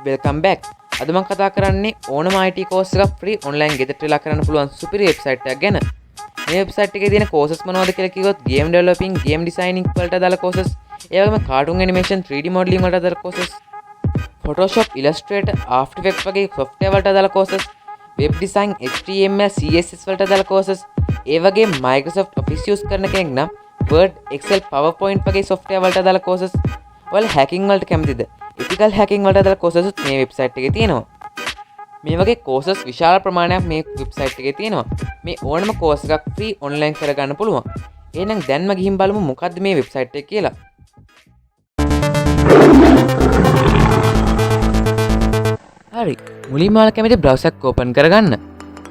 Welcome back. අද මම කතා කරන්නේ ඕනම IT course එකක් free online ගෙදරට වෙලා කරන්න පුළුවන් සුපිරි වෙබ්සයිට් එකක් ගැන. මේ වෙබ්සයිට් එකේ තියෙන courses මොනවද කියලා කිව්වොත් game developing, game designing වලට අදාළ courses, ඒ වගේම cartoon animation, 3D modeling වලට අදාළ courses, Photoshop, Illustrator, After Effects වගේ software වලට අදාළ courses, web design, HTML, CSS වලට අදාළ courses, ඒ වගේම Microsoft Office use කරන කෙනෙක් නම් Word, Excel, PowerPoint වගේ software වලට අදාළ courses, ඔයාලා hacking වලට කැමතිද? ethical hacking වලට අදාළ courses මේ වෙබ්සයිට් එකේ තියෙනවා. මේ වගේ courses විශාල ප්‍රමාණයක් මේ වෙබ්සයිට් එකේ තියෙනවා. මේ ඕනම course එකක් free online කරගන්න පුළුවන්. එහෙනම් දැන්ම ගිහින් බලමු මොකද්ද මේ වෙබ්සයිට් එක කියලා. හරි. මුලින්ම ඔයාලා කැමති browser එක open කරගන්න.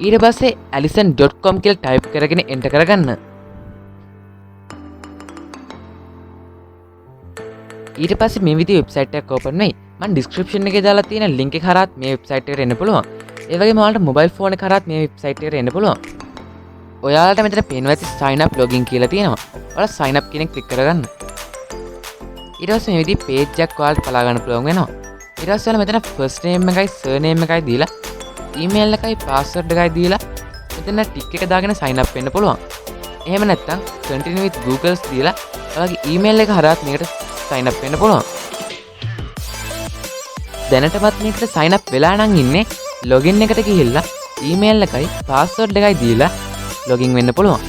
ඊට පස්සේ alison.com කියලා type කරගෙන enter කරගන්න. ඊට පස්සේ මේ විදිහේ වෙබ්සයිට් එකක් ඕපන් වෙයි. මම ඩිස්ක්‍රිප්ෂන් එකේ දාලා තියෙන ලින්ක් එක හරහා මේ වෙබ්සයිට් එකට එන්න පුළුවන්. ඒ වගේම ඔයාලට මොබයිල් ෆෝන් එක හරහා මේ වෙබ්සයිට් එකට එන්න පුළුවන්. ඔයාලට මෙතන පේනවා ඇති sign up login කියලා තියෙනවා. ඔයාලා sign up කියන එක ක්ලික් කරගන්න. ඊට පස්සේ මේ විදිහේ page එකක් ඔයාලට බලා ගන්න පුළුවන් වෙනවා. ඊට පස්සේ ඔයාලා මෙතන first name එකයි surname එකයි දීලා email එකයි password එකයි දීලා මෙතන tick එක දාගෙන sign up වෙන්න පුළුවන්. එහෙම නැත්නම් continue with Googles දීලා ඔයාලගේ email එක හරහා මේකට sign up වෙන්න පුළුවන්. දැනටමත් මේකට sign up වෙලා නම් ඉන්නේ login එකට ගිහිල්ලා email එකයි password එකයි දීලා login වෙන්න පුළුවන්.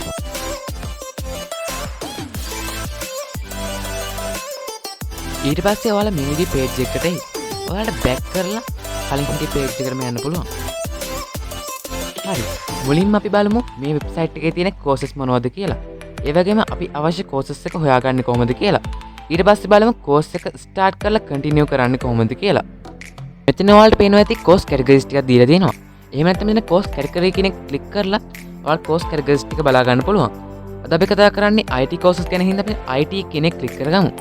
ඊට පස්සේ ඔයාලා මේ විදිහේ page එකකට එයි. ඔයාලට back කරලා කලින් හිටි page එකටම යන්න පුළුවන්. හරි. මුලින්ම අපි බලමු මේ වෙබ්සයිට් එකේ තියෙන courses මොනවද කියලා. ඒ වගේම අපි අවශ්‍ය courses එක හොයාගන්නේ කොහොමද කියලා. ඊට පස්සේ බලමු course එක start කරලා continue කරන්නේ කොහොමද කියලා. මෙතන ඔයාලට පේනවා ඇති course categories ටිකක් දීලා තියෙනවා. එහෙම නැත්නම් මෙතන course category කියන එක click කරලා ඔයාලට course categories ටික බලා ගන්න පුළුවන්. අද අපි කතා කරන්නේ IT courses ගැන හින්දා අපි IT කියන එක click කරගමු.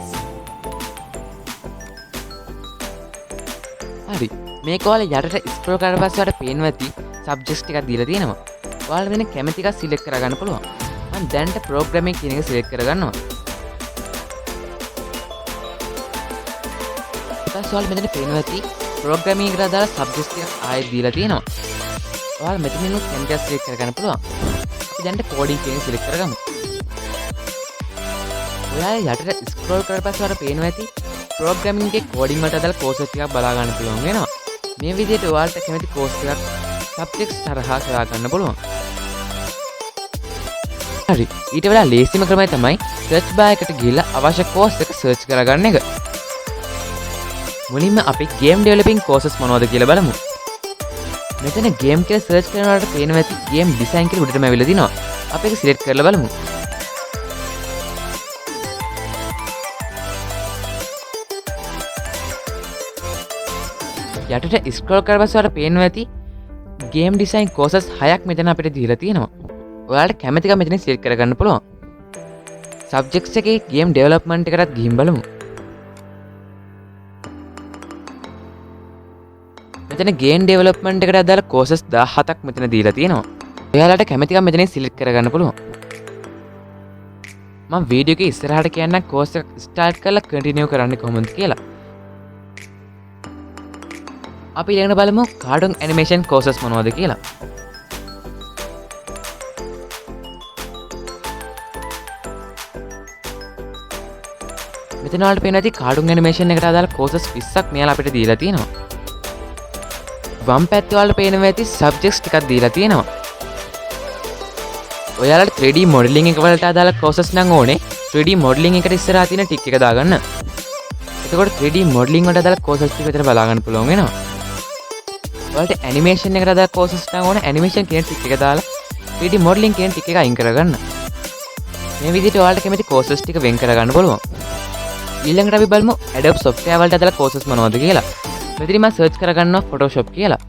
හරි. මේක ඔයාලා යටට scroll කරලා පස්සේ ඔයාලට පේනවා ඇති subjects ටිකක් දීලා තියෙනවා. ඔයාලා වෙන කැමති එකක් select කරගන්න පුළුවන්. මම දැනට programming කියන එක select කරගන්නවා. සෝල් මෙතන පේනවා ඇති programming එකට අදාළ subjects ටික ආයෙත් දීලා තියෙනවා. ඔයාලා මෙතනින් උත් කැමති එකක් select කරගන්න පුළුවන්. අපි දැන් coding කියන එක select කරගමු. ඔයාලා යටට scroll කරලා පස්සේ ඔයාලා පේනවා ඇති programming එකේ coding වලට අදාළ courses ටිකක් බලා ගන්න පුළුවන් වෙනවා. මේ විදිහට ඔයාලට කැමති course එකක් subjects තරහා සොයා ගන්න පුළුවන්. හරි. ඊට වඩා ලේසිම ක්‍රමය තමයි search bar එකට ගිහිල්ලා අවශ්‍ය course එක search කරගන්න එක. මුලින්ම අපි game developing courses මොනවද කියලා බලමු. මෙතන game කියලා search කරනකොට පේනවා ඇති game design කියලා උඩටම ඇවිල්ලා තිනවා. අපි ඒක select කරලා බලමු. යටට scroll කරලා පස්සේ ඔයාලට පේනවා ඇති game design courses 6ක් මෙතන අපිට දීලා තියෙනවා. ඔයාලට කැමති එක මෙතන select කරගන්න පුළුවන්. subjects එකේ game development එකටත් ගිහින් බලමු. මෙතන game development එකට අදාළ courses 17ක් මෙතන දීලා තියෙනවා. ඔයාලට කැමති එකක් මෙතනින් select කරගන්න පුළුවන්. මම වීඩියෝ එකේ ඉස්සරහට කියන්නම් course එක start කරලා continue කරන්න කොහොමද කියලා. අපි ඊළඟට බලමු cartoon animation courses මොනවද කියලා. මෙතන ඔයාලට පේනවා ඇති cartoon animation එකට අදාළ courses 20ක් මෙයාලා අපිට දීලා තියෙනවා. වම් පැත්තේ ඔයාලට පේනවා ඇති subjects ටිකක් දීලා තියෙනවා. ඔයාලට 3D modeling එක වලට අදාළ courses නම් ඕනේ 3D modeling එකට ඉස්සරහා තියෙන tick එක දාගන්න. එතකොට 3D modeling වලට අදාළ courses ටික විතර බලා ගන්න පුළුවන් වෙනවා. ඔයාලට animation එකට අදාළ courses නම් ඕනේ animation කියන tick එක දාලා 3D modeling කියන tick එක අයින් කරගන්න. මේ විදිහට ඔයාලට කැමති courses ටික වෙන් කරගන්න පුළුවන්. ඊළඟට අපි බලමු Adobe software වලට අදාළ courses මොනවද කියලා. මෙතන මම search කරගන්නවා Photoshop කියලා.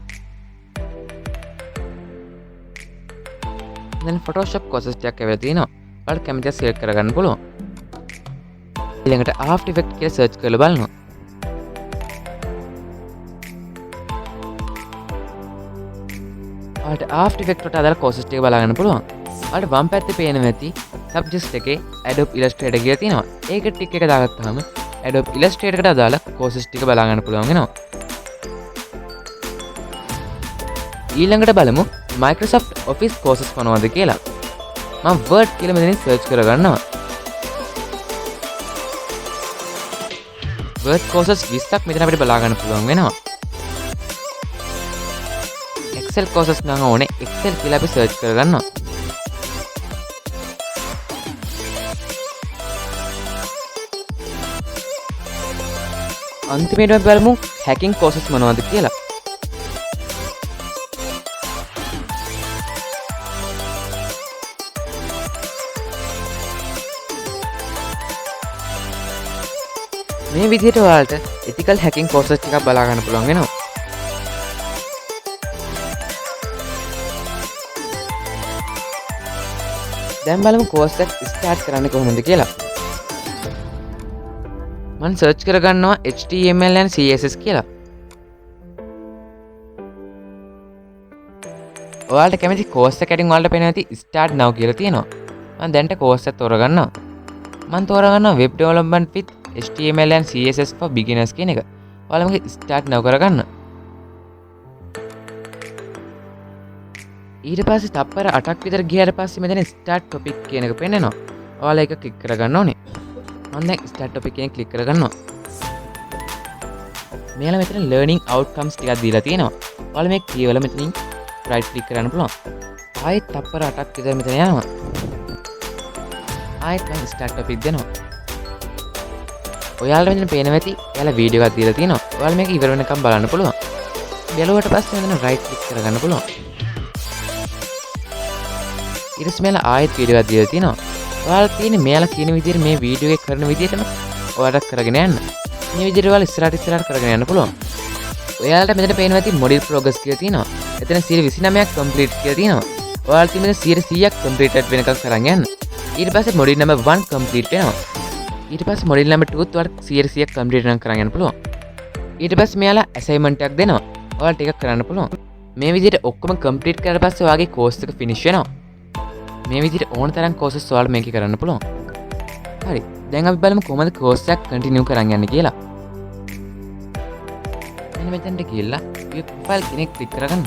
දැන් Photoshop courses ටිකක් ඇවිල්ලා තියෙනවා. ඔයාලට කැමති එක select කරගන්න පුළුවන්. ඊළඟට After Effects කියලා search කරලා බලනවා. ඔයාලට After Effects වලට අදාළ courses ටික බලා ගන්න පුළුවන්. ඔයාලට වම් පැත්තේ පේනවා ඇති subjects එකේ Adobe Illustrator කියලා තියෙනවා. ඒක ටික එක දාගත්තාම Adobe Illustrator එකට අදාළ courses ටික බලා ගන්න පුළුවන් වෙනවා. ඊළඟට බලමු Microsoft Office courses මොනවද කියලා. මම Word කියලා මෙතනින් search කරගන්නවා. Word courses 20ක් මෙතන අපිට බලා ගන්න පුළුවන් වෙනවා. Excel courses නම් ඕනේ Excel කියලා අපි search කරගන්නවා. අන්තිමේට අපි බලමු hacking courses මොනවද කියලා. මේ විදිහට ඔයාලට ethical hacking courses ටිකක් බලා ගන්න පුළුවන් වෙනවා. දැන් බලමු course එක start කරන්න කොහොමද කියලා. මම search කරගන්නවා HTML and CSS කියලා. ඔයාලට කැමති course එකකින් ඔයාලට පේන ඇති start now කියලා තියෙනවා. මම දැන්ට course එක තෝරගන්නවා. මම තෝරගන්නවා web development with HTML and CSS for beginners කියන එක. ඔයාලා මගේ start now කරගන්න. ඊට පස්සේ තප්පර 8ක් විතර ගියාට පස්සේ මෙතන start topic කියන එක පෙන්නනවා. ඔයාලා ඒක ක්ලික් කරගන්න ඕනේ. මම දැන් start topic එකෙන් ක්ලික් කරගන්නවා. මෙයාලා මෙතන learning outcomes ටිකක් දීලා තියෙනවා. ඔයාලා මේක කියවලා මෙතනින් right click කරන්න පුළුවන්. ආයෙත් තප්පර 8ක් විතර මෙතන යනවා. ආයෙත් මම start topic දෙනවා. ඔයාලට මෙතන පේනවා ඇති එයාලා වීඩියෝ එකක් දීලා තියෙනවා. ඔයාලා මේක ඉවර වෙනකම් බලන්න පුළුවන්. බැලුවට පස්සේ මෙතන right click කරගන්න පුළුවන්. ඊට පස්සේ මෙයාලා ආයෙත් වීඩියෝ එකක් දීලා තියෙනවා. ඔයාලා තියෙන්නේ මෙයාලා කියන විදිහට මේ වීඩියෝ එක කරන විදිහටම ඔයාලට කරගෙන යන්න. මේ විදිහට ඔයාලා ඉස්සරහට කරගෙන යන්න පුළුවන්. ඔයාලට මෙතන පේනවා ඇති module progress කියලා තියෙනවා. එතන 29ක් complete කියලා තියෙනවා. ඔයාලා තියෙන්නේ 100ක් completed වෙනකම් කරන් යන්න. ඊට පස්සේ module number 1 complete වෙනවා. ඊට පස්සේ module number 2 ත් ඔයාලට 100ක් complete නම් කරන් යන්න පුළුවන්. ඊට පස්සේ මෙයාලා assignment එකක් දෙනවා. ඔයාලට ඒක කරන්න පුළුවන්. මේ විදිහට ඔක්කොම complete කරලා පස්සේ ඔයාගේ course එක finish වෙනවා. මේ විදිහට ඕන තරම් courses ඔයාලා මේකේ කරන්න පුළුවන්. හරි. දැන් අපි බලමු කොහොමද course එක continue කරන් යන්නේ කියලා. මෙන්න මෙතනට ගිහලා view profile කෙනෙක් click කරගන්න.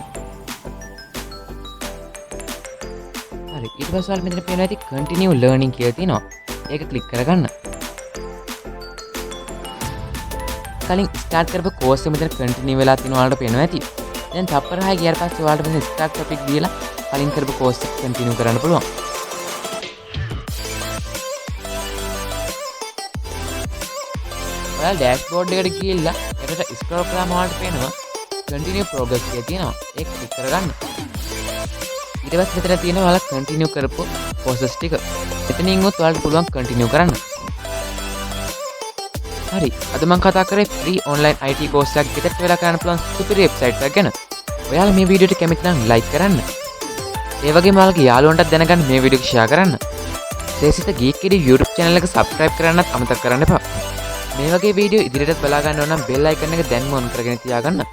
හරි. ඊට පස්සේ ඔයාලා මෙතන පේනවා ඇති continue learning කියලා තියෙනවා. ඒක click කරගන්න. කලින් start කරපු course එක මෙතන continue වෙලා තියෙනවා ඔයාලට පේනවා ඇති. දැන් තප්පර 6 ගියාට පස්සේ ඔයාලට මෙතන start topic දීලා කලින් කරපු course එක continue කරන්න පුළුවන්. ඔයාලා dashboard එකට ගිහිල්ලා එකට scroll කරාම ඔයාලට පේනවා continue progress කියලා තියෙනවා. ඒක click කරගන්න. ඊට පස්සේ මෙතන තියෙනවා ඔයාලා continue කරපු courses ටික. එතනින් උත් ඔයාලට පුළුවන් continue කරන්න. හරි. අද මම කතා කරේ free online IT course එකක් ගෙදරට වෙලා කරන්න පුළුවන් සුපිරි website එකක් ගැන. ඔයාලා මේ වීඩියෝ එක කැමති නම් like කරන්න. ඒ වගේම ඔයාලගේ යාළුවන්ටත් දැනගන්න මේ වීඩියෝ එක share කරන්න. සේසිත Geek YouTube channel එක subscribe කරන්නත් අමතක කරන්න එපා. මේ වගේ වීඩියෝ ඉදිරියටත් බලා ගන්න ඕන නම් bell icon එක දැන්ම on කරගෙන තියාගන්න.